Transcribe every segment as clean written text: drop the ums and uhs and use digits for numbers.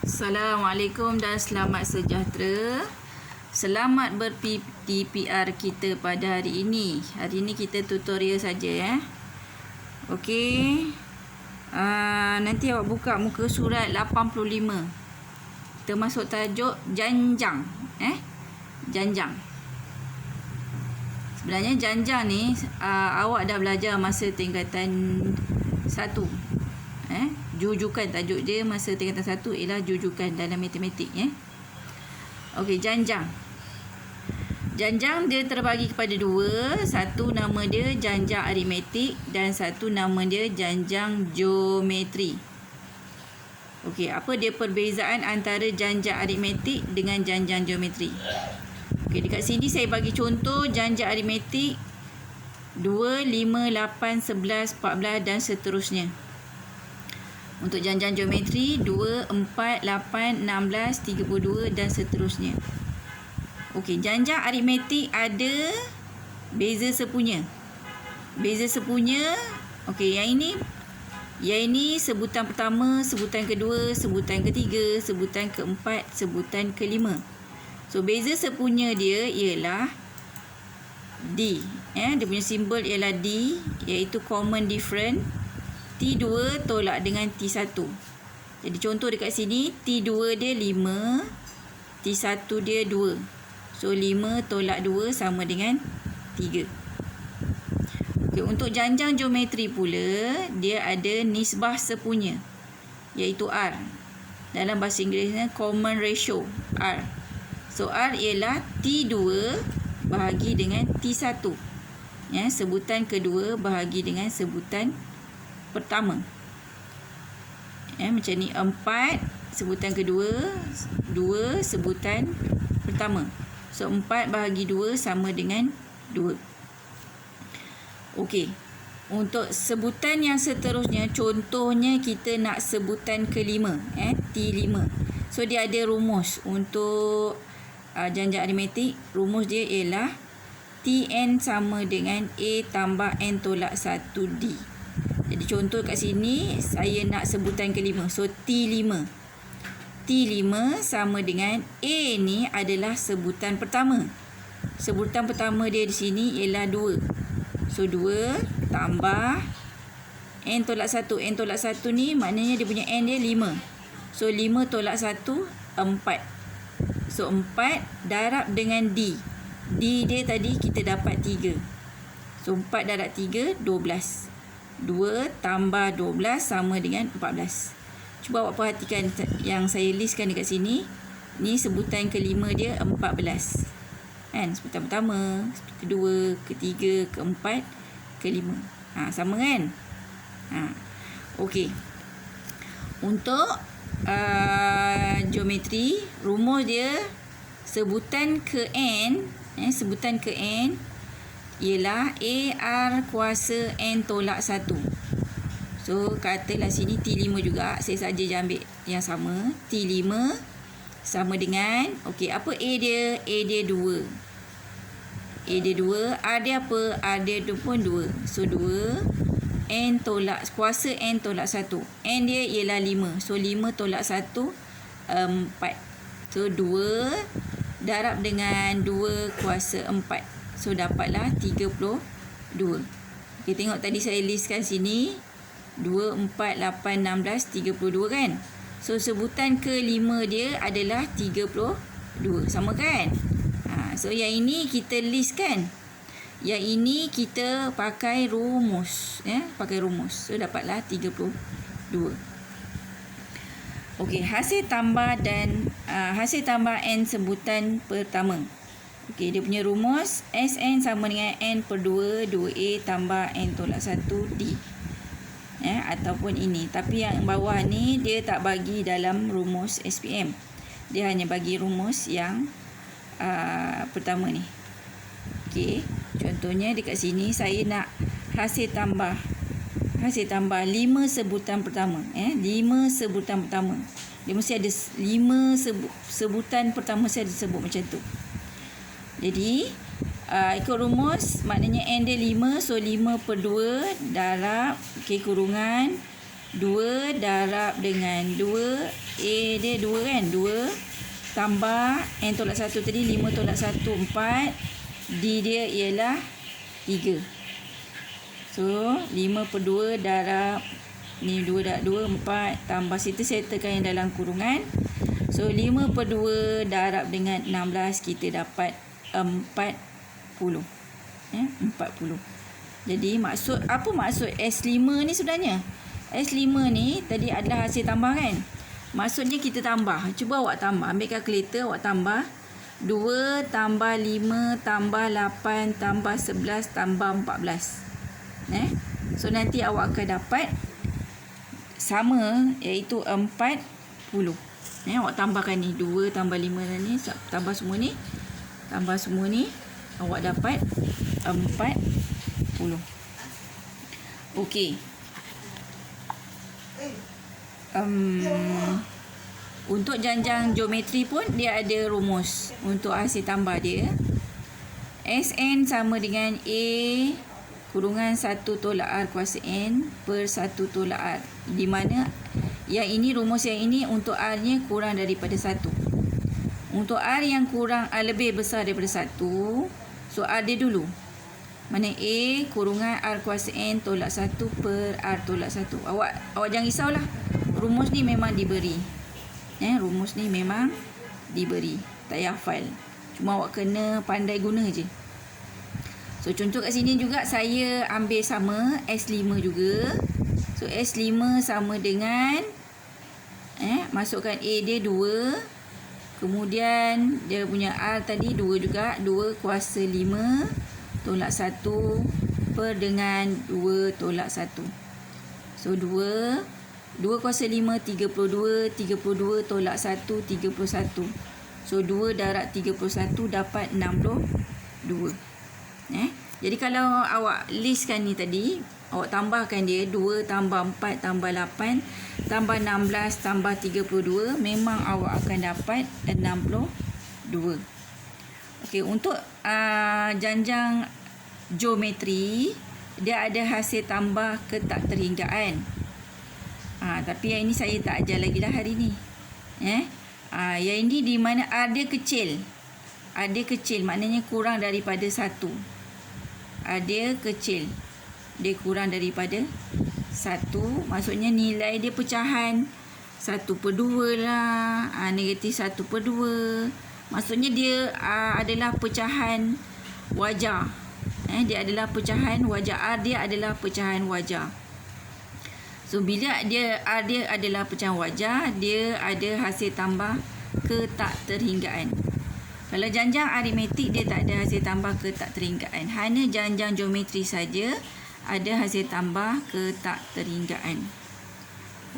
Assalamualaikum dan selamat sejahtera. Selamat ber-PTPR kita pada hari ini. Hari ini kita tutorial saja Okey. Nanti awak buka muka surat 85. Kita masuk tajuk janjang. Janjang. Sebenarnya janjang ni awak dah belajar masa tingkatan 1. Jujukan, tajuk dia masa tingkatan 1 ialah jujukan dalam matematik Okey, janjang. Janjang dia terbagi kepada dua. Satu nama dia janjang aritmetik dan satu nama dia janjang geometri. Okey, apa dia perbezaan antara janjang aritmetik dengan janjang geometri? Okey, dekat sini saya bagi contoh janjang aritmetik 2, 5, 8, 11, 14 dan seterusnya. Untuk janjang geometri 2, 4, 8, 16, 32 dan seterusnya. Okey, janjang aritmetik ada beza sepunya. Beza sepunya, okey, yang ini sebutan pertama, sebutan kedua, sebutan ketiga, sebutan keempat, sebutan kelima. So beza sepunya dia ialah D. Dia punya simbol ialah D, iaitu common difference. T2 tolak dengan T1. Jadi contoh dekat sini, T2 dia 5, T1 dia 2. So 5 tolak 2 sama dengan 3. Okay, untuk janjang geometri pula, dia ada nisbah sepunya, iaitu R. Dalam bahasa Inggerisnya common ratio, R. So R ialah T2 bahagi dengan T1. Sebutan kedua bahagi dengan sebutan pertama. Macam ni, 4 sebutan kedua, 2 sebutan pertama. So 4 bahagi 2 sama dengan 2. Okey. Untuk sebutan yang seterusnya, contohnya kita nak sebutan kelima, T5. So dia ada rumus untuk janjang aritmetik. Rumus dia ialah Tn sama dengan A tambah N tolak 1D. Jadi contoh kat sini saya nak sebutan kelima. So T5. T5 sama dengan A ni adalah sebutan pertama. Sebutan pertama dia di sini ialah 2. So 2 tambah N tolak 1. N tolak 1 ni maknanya dia punya N dia 5. So 5 tolak 1 4. So 4 darab dengan D. D dia tadi kita dapat 3. So 4 darab 3 12. 2 tambah 12 sama dengan 14. Cuba awak perhatikan yang saya listkan dekat sini. Ni sebutan kelima dia 14. Sebutan pertama, kedua, ketiga, keempat, kelima. Sama kan? Okey. Untuk geometri, rumus dia sebutan ke N, sebutan ke N ialah AR kuasa N tolak 1. So katalah sini T5 juga. Saya saja je ambil yang sama. T5 sama dengan, okey, apa A dia? A dia 2. A dia 2. R dia apa? R dia pun 2. So 2 N tolak, kuasa N tolak 1. N dia ialah 5. So 5 tolak 1 4. So 2 darab dengan 2 kuasa 4. So dapatlah 32. Okey, tengok tadi saya listkan sini 2, 4, 8, 16, 32 kan. So sebutan kelima dia adalah 32. Sama kan? So yang ini kita list kan. Yang ini kita pakai rumus. Pakai rumus. So dapatlah 32. Okey, hasil tambah N sebutan pertama. Okey, dia punya rumus Sn sama dengan N per 2, 2A tambah N tolak 1D. Ataupun ini. Tapi yang bawah ni dia tak bagi dalam rumus SPM. Dia hanya bagi rumus yang pertama ni. Okey, contohnya dekat sini saya nak hasil tambah 5 sebutan pertama. 5 sebutan pertama. Dia mesti ada 5 sebutan pertama saya disebut macam tu. Jadi ikut rumus maknanya N dia 5. So 5 per 2 darab kurungan 2 darab dengan 2. A dia 2 kan? 2 tambah N tolak 1 tadi 5 tolak 1 4. D dia ialah 3. So 5/2 darab ni 2 darab 2 4 tambah situ settlekan yang dalam kurungan. So 5/2 darab dengan 16 kita dapat 40. 40. Jadi apa maksud S5 ni sebenarnya? S5 ni tadi adalah hasil tambah kan? Maksudnya kita tambah. Cuba awak tambah. Ambil kalkulator, awak tambah. 2 tambah 5 tambah 8 tambah 11 tambah 14. So nanti awak akan dapat sama, iaitu 40. Awak tambahkan ni. 2 tambah 5 ni. Tambah semua ni. Tambah semua ni. Awak dapat 40. Okey. Untuk janjang geometri pun dia ada rumus untuk hasil tambah dia. Sn sama dengan A kurungan 1 tolak R kuasa N per 1 tolak R. Di mana yang ini, rumus yang ini untuk R nya kurang daripada 1. Untuk R yang kurang lebih besar daripada 1, so R dia dulu. Mana A kurungan R kuasa N tolak 1 per R tolak 1. Awak jangan risaulah. Rumus ni memang diberi. Rumus ni memang diberi. Tak payah hafal. Cuma awak kena pandai guna je. So contoh kat sini juga saya ambil sama S5 juga. So S5 sama dengan masukkan A dia 2. Kemudian dia punya R tadi 2 juga. 2 kuasa 5 tolak 1 per dengan 2 tolak 1. So 2 kuasa 5 32. 32 tolak 1 31. So 2 darab 31 dapat 62. Jadi kalau awak listkan ni tadi, awak tambahkan dia 2 tambah 4 tambah 8 tambah 16 tambah 32, memang awak akan dapat 62. Okey, untuk janjang geometri dia ada hasil tambah ke tak terhinggaan. Tapi yang ini saya tak ajar lagi lah hari ni. Yang ini di mana R dia kecil. R dia kecil maknanya kurang daripada 1. R dia kecil. Dia kurang daripada 1. Maksudnya nilai dia pecahan 1/2 lah. Negatif 1/2. Maksudnya dia adalah pecahan wajar. Dia adalah pecahan wajar. R dia adalah pecahan wajar. So bila R dia adalah pecahan wajar, dia ada hasil tambah ke tak terhinggaan. Kalau janjang aritmetik dia tak ada hasil tambah ke tak terhinggaan. Hanya janjang geometri saja ada hasil tambah ke tak terhinggaan.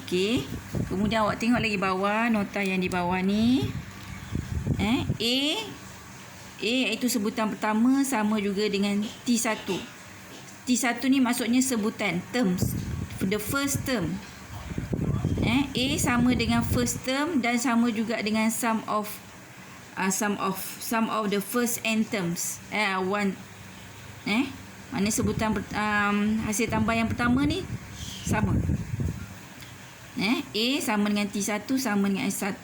Okey. Kemudian awak tengok lagi bawah, nota yang di bawah ni. A iaitu sebutan pertama sama juga dengan T1. T1 ni maksudnya sebutan, terms. The first term. A sama dengan first term dan sama juga dengan sum of the first n terms. Mana sebutan hasil tambah yang pertama ni sama. A sama dengan T1 sama dengan S1.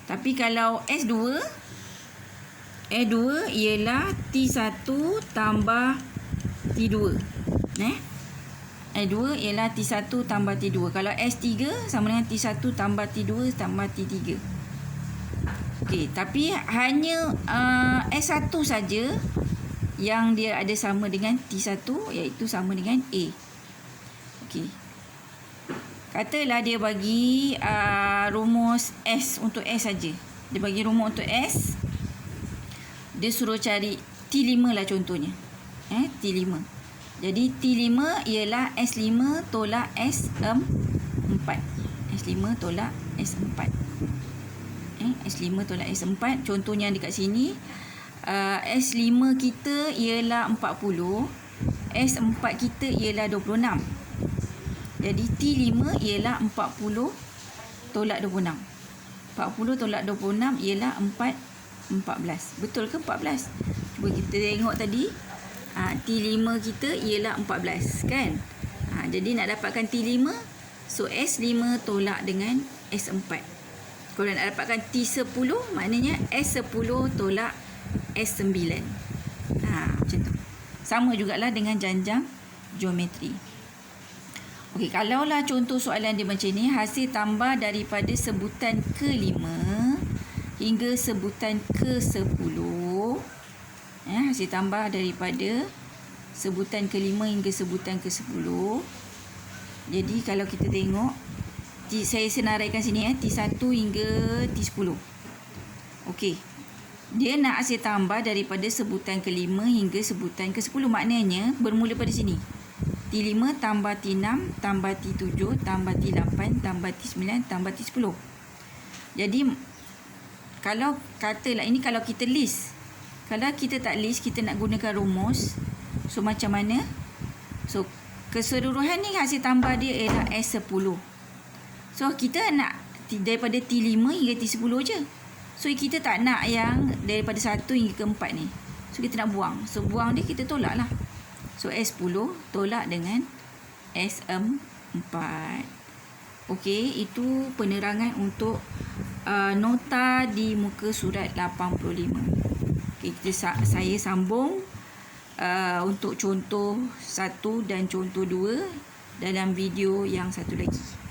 Tapi kalau S2 ialah T1 tambah T2. S2 ialah T1 tambah T2. Kalau S3 sama dengan T1 tambah T2 tambah T3. Okey, tapi hanya S1 saja yang dia ada sama dengan T1, iaitu sama dengan A. Okey. Katalah dia bagi rumus S untuk S saja. Dia bagi rumus untuk S. Dia suruh cari T5 lah contohnya. T5. Jadi T5 ialah S5 tolak S4. S5 tolak S4. S5 tolak S4. Contohnya dekat sini. S5 kita ialah 40. S4 kita ialah 26. Jadi T5 ialah 40 tolak 26. 40 tolak 26 ialah 14. Betul ke 14? Cuba kita tengok tadi. T5 kita ialah 14 kan. Jadi nak dapatkan T5 So, S5 tolak dengan S4. Kalau nak dapatkan T10, maknanya S10 tolak S9. Macam tu. Sama jugalah dengan janjang geometri. Okey, kalaulah contoh soalan dia macam ni, hasil tambah daripada sebutan ke-5 hingga sebutan ke-10. Hasil tambah daripada sebutan ke-5 hingga sebutan ke-10. Jadi kalau kita tengok, saya senaraikan sini T1 hingga T10. Okey. Dia nak hasil tambah daripada sebutan ke-5 hingga sebutan ke-10. Maknanya bermula pada sini. T5 tambah T6 tambah T7 tambah T8 tambah T9 tambah T10. Jadi kalau katalah ini kalau kita list. Kalau kita tak list, kita nak gunakan rumus. So macam mana? So keseluruhan ni hasil tambah dia ialah S10. So kita nak daripada T5 hingga T10 je. So kita tak nak yang daripada 1 hingga ke 4 ni. So kita nak buang. So buang dia, kita tolak lah. So S10 tolak dengan S4. Okey, itu penerangan untuk nota di muka surat 85. Okay, saya sambung untuk contoh 1 dan contoh 2 dalam video yang satu lagi.